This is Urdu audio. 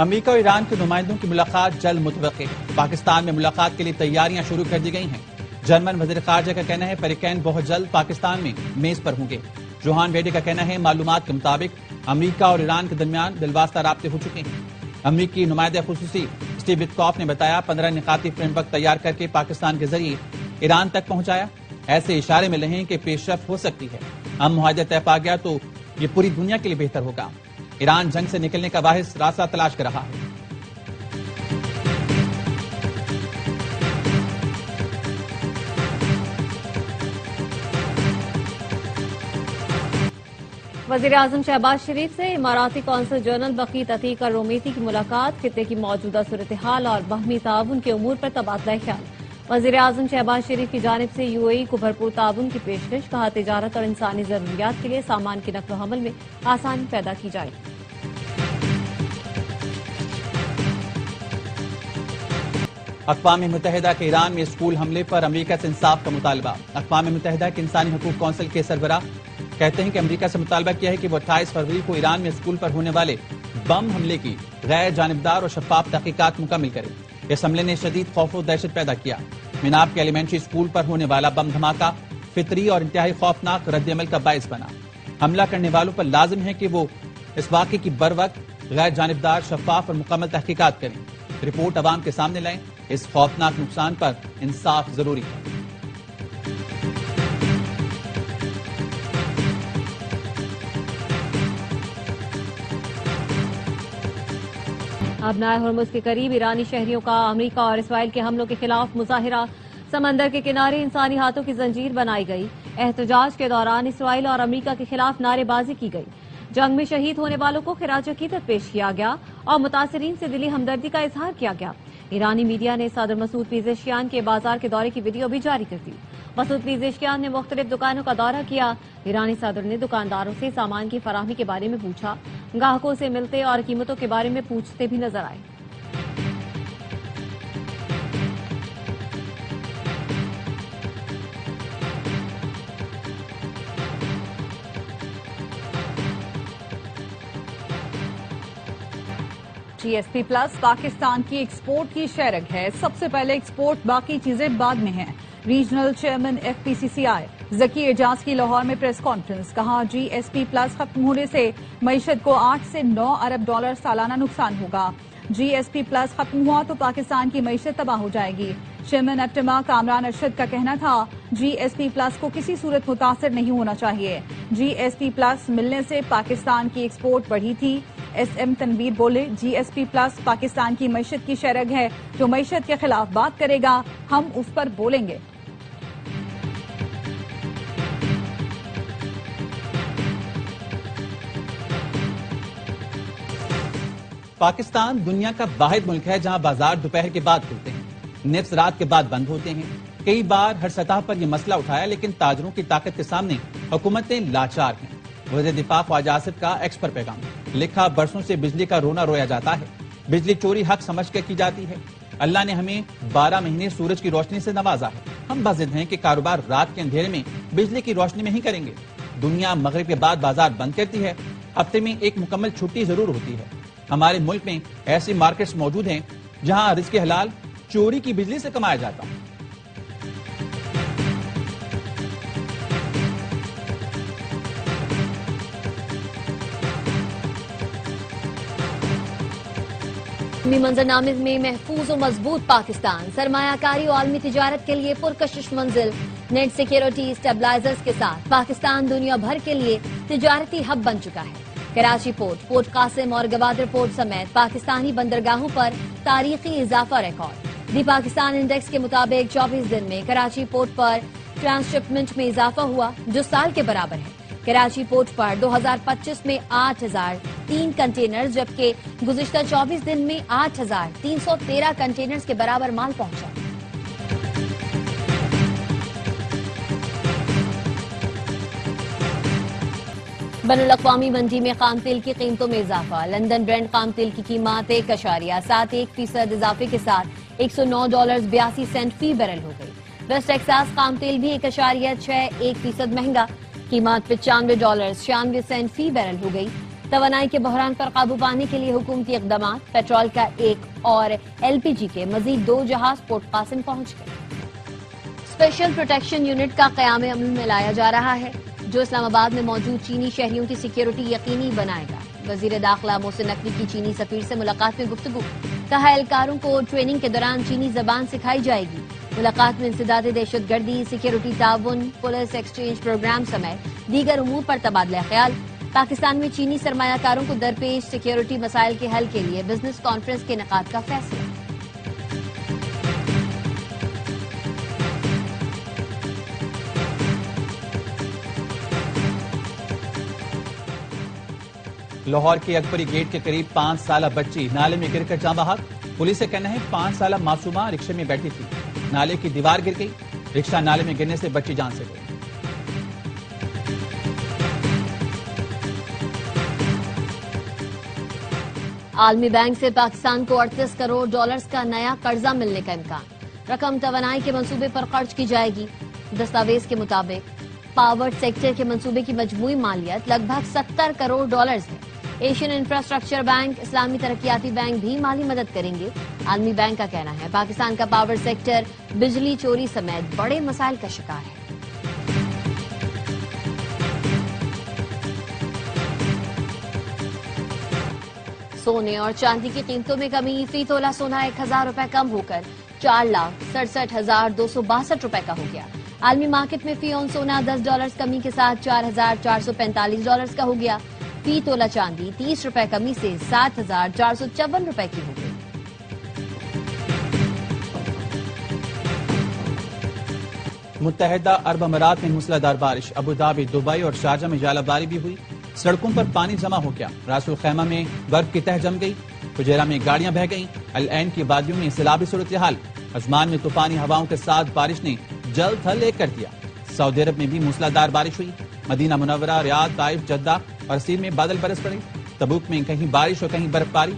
امریکہ اور ایران کے نمائندوں کی ملاقات جلد متوقع ہے۔ پاکستان میں ملاقات کے لیے تیاریاں شروع کر دی گئی ہیں۔ جرمن وزیر خارجہ کا کہنا ہے پیریکین بہت جلد پاکستان میں میز پر ہوں گے۔ جوہان بیڈے کا کہنا ہے معلومات کے مطابق امریکہ اور ایران کے درمیان بالواسطہ رابطے ہو چکے ہیں۔ امریکی نمائندہ خصوصی اسٹیو وٹکاف نے بتایا 15 نکاتی فریم ورک تیار کر کے پاکستان کے ذریعے ایران تک پہنچایا۔ ایسے اشارے ملے ہیں کہ پیش رفت ہو سکتی ہے۔ ہم معاہدہ طے پا گیا تو یہ پوری دنیا کے لیے بہتر ہوگا۔ ایران جنگ سے نکلنے کا واحد راستہ تلاش کر رہا ہے۔ وزیر اعظم شہباز شریف سے اماراتی قونصل جنرل بقیت عتیق الرومیتی کی ملاقات، خطے کی موجودہ صورتحال اور باہمی تعاون کے امور پر تبادلہ خیال۔ وزیر اعظم شہباز شریف کی جانب سے یو اے ای کو بھرپور تعاون کی پیشکش، کہا تجارت اور انسانی ضروریات کے لیے سامان کی نقل و حمل میں آسانی پیدا کی جائے گی۔ اقوام متحدہ کے ایران میں اسکول حملے پر امریکہ سے انصاف کا مطالبہ۔ اقوام متحدہ کے انسانی حقوق کونسل کے سربراہ کہتے ہیں کہ امریکہ سے مطالبہ کیا ہے کہ وہ 28 فروری کو ایران میں اسکول پر ہونے والے بم حملے کی غیر جانبدار اور شفاف تحقیقات مکمل کرے۔ اس حملے نے شدید خوف و دہشت پیدا کیا۔ میناب کے ایلیمنٹری اسکول پر ہونے والا بم دھماکہ فطری اور انتہائی خوفناک رد عمل کا باعث بنا۔ حملہ کرنے والوں پر لازم ہے کہ وہ اس واقعے کی بروقت غیر جانبدار، شفاف اور مکمل تحقیقات کریں، رپورٹ عوام کے سامنے لائیں۔ اس خوفناک نقصان پر انصاف ضروری ہے۔ ابنائے ہرمز کے قریب ایرانی شہریوں کا امریکہ اور اسرائیل کے حملوں کے خلاف مظاہرہ، سمندر کے کنارے انسانی ہاتھوں کی زنجیر بنائی گئی۔ احتجاج کے دوران اسرائیل اور امریکہ کے خلاف نعرے بازی کی گئی۔ جنگ میں شہید ہونے والوں کو خراج عقیدت پیش کیا گیا اور متاثرین سے دلی ہمدردی کا اظہار کیا گیا۔ ایرانی میڈیا نے صدر مسعود پیزشکیان کے بازار کے دورے کی ویڈیو بھی جاری کر دی۔ مسعود پیزشکیان نے مختلف دکانوں کا دورہ کیا۔ ایرانی صدر نے دکانداروں سے سامان کی فراہمی کے بارے میں پوچھا، گاہکوں سے ملتے اور قیمتوں کے بارے میں پوچھتے بھی نظر آئے۔ جی ایس پی پلس پاکستان کی ایکسپورٹ کی شیرگ ہے۔ سب سے پہلے ایکسپورٹ، باقی چیزیں بعد میں ہیں۔ ریجنل چیئرمین ایف پی سی سی آئی ذکی اعجاز کی لاہور میں پریس کانفرنس، کہا جی ایس پی پلس ختم ہونے سے معیشت کو 8 سے 9 ارب ڈالر سالانہ نقصان ہوگا۔ جی ایس پی پلس ختم ہوا تو پاکستان کی معیشت تباہ ہو جائے گی۔ چیئرمین اپٹما کامران ارشد کا کہنا تھا جی ایس پی پلس کو کسی صورت متاثر نہیں ہونا چاہیے۔ جی ایس پی پلس ملنے سے پاکستان کی ایکسپورٹ بڑھی تھی۔ ایس ایم تنویر بولے جی ایس پی پلس پاکستان کی معیشت کی شیرگ ہے، جو معیشت کے خلاف بات کرے گا ہم اس پر بولیں گے۔ پاکستان دنیا کا واحد ملک ہے جہاں بازار دوپہر کے بعد کھلتے ہیں، نفس رات کے بعد بند ہوتے ہیں۔ کئی بار ہر سطح پر یہ مسئلہ اٹھایا، لیکن تاجروں کی طاقت کے سامنے حکومتیں لاچار ہیں۔ وزیر دفاع خواجہ آصف کا ایکس پر پیغام، لکھا برسوں سے بجلی کا رونا رویا جاتا ہے، بجلی چوری حق سمجھ کر کی جاتی ہے۔ اللہ نے ہمیں 12 مہینے سورج کی روشنی سے نوازا ہے، ہم بضد ہیں کہ کاروبار رات کے اندھیرے میں بجلی کی روشنی میں ہی کریں گے۔ دنیا مغرب کے بعد بازار بند کرتی ہے، ہفتے میں ایک مکمل چھٹی ضرور ہوتی ہے۔ ہمارے ملک میں ایسی مارکیٹس موجود ہیں جہاں رزق حلال چوری کی بجلی سے کمایا جاتا ہے۔ منظرنامے میں محفوظ و مضبوط پاکستان، سرمایہ کاری و عالمی تجارت کے لیے پرکشش منزل، نیٹ سیکیورٹی اسٹیبلائزرز کے ساتھ پاکستان دنیا بھر کے لیے تجارتی ہب بن چکا ہے۔ کراچی پورٹ قاسم اور گوادر پورٹ سمیت پاکستانی بندرگاہوں پر تاریخی اضافہ ریکارڈ۔ دی پاکستان انڈیکس کے مطابق 24 دن میں کراچی پورٹ پر ٹرانسشپمنٹ میں اضافہ ہوا، جو سال کے برابر ہے۔ کراچی پورٹ پر 2025 میں 8003 کنٹینرز، جبکہ گزشتہ 24 دن میں 8313 کنٹینرز کے برابر مال پہنچا۔ بین الاقوامی منڈی میں خام تیل کی قیمتوں میں اضافہ، لندن برینڈ خام تیل کی قیمت 1.71% اضافے کے ساتھ $109.82 فی بیرل ہو گئی۔ ویسٹ ٹیکساس خام تیل بھی 1.61% مہنگا، قیمت $95.96 فی بیرل ہو گئی۔ توانائی کے بحران پر قابو پانے کے لیے حکومتی اقدامات، پیٹرول کا ایک اور LPG کے مزید 2 جہاز پورٹ قاسم پہنچ گئے۔ اسپیشل پروٹیکشن یونٹ کا قیام عمل میں لایا جا رہا ہے، جو اسلام آباد میں موجود چینی شہریوں کی سیکیورٹی یقینی بنائے گا۔ وزیر داخلہ محسن نقوی کی چینی سفیر سے ملاقات میں گفتگو، کہا اہلکاروں کو ٹریننگ کے دوران چینی زبان سکھائی جائے گی۔ ملاقات میں انسداد دہشت گردی، سیکیورٹی تعاون، پولیس ایکسچینج پروگرام سمیت دیگر امور پر تبادلہ خیال۔ پاکستان میں چینی سرمایہ کاروں کو درپیش سیکیورٹی مسائل کے حل کے لیے بزنس کانفرنس کے انعقاد کا فیصلہ۔ لاہور کے اکبری گیٹ کے قریب 5 سالہ بچی نالے میں گر کر جاں بحق۔ پولیس کا کہنا ہے 5 سالہ معصومہ رکشے میں بیٹھی تھی، نالے کی دیوار گر گئی، رکشہ نالے میں گرنے سے بچی جان سے گئی۔ عالمی بینک سے پاکستان کو 38 کروڑ ڈالرز کا نیا قرضہ ملنے کا امکان، رقم توانائی کے منصوبے پر خرچ کی جائے گی۔ دستاویز کے مطابق پاور سیکٹر کے منصوبے کی مجموعی مالیت لگ بھگ 70 کروڑ ڈالرز ہے۔ ایشین انفراسٹرکچر بینک، اسلامی ترقیاتی بینک بھی مالی مدد کریں گے۔ عالمی بینک کا کہنا ہے پاکستان کا پاور سیکٹر بجلی چوری سمیت بڑے مسائل کا شکار ہے۔ سونے اور چاندی کی قیمتوں میں کمی، فی تولہ سونا 1000 روپے کم ہو کر 4,67,262 روپے کا ہو گیا۔ عالمی مارکیٹ میں فی اون سونا $10 کمی کے ساتھ 4,445 ڈالرز کا ہو گیا۔ فی تولہ چاندی 30 روپے کمی سے 7,454 روپے کی ہو گئی۔ متحدہ عرب امارات میں موسلادھار بارش، ابوظہبی، دبئی اور شارجہ میں ژالہ باری بھی ہوئی۔ سڑکوں پر پانی جمع ہو گیا، راس الخیمہ میں برف کی تہ جم گئی، فجیرہ میں گاڑیاں بہہ گئیں، العین کی وادیوں میں سیلابی صورتحال، عجمان میں طوفانی ہواؤں کے ساتھ بارش نے جل تھل ایک کر دیا۔ سعودی عرب میں بھی موسلادھار بارش ہوئی، مدینہ منورہ، ریاض، طائف، جدہ اور اسیر میں بادل برس پڑے، تبوک میں کہیں بارش اور کہیں برف باری۔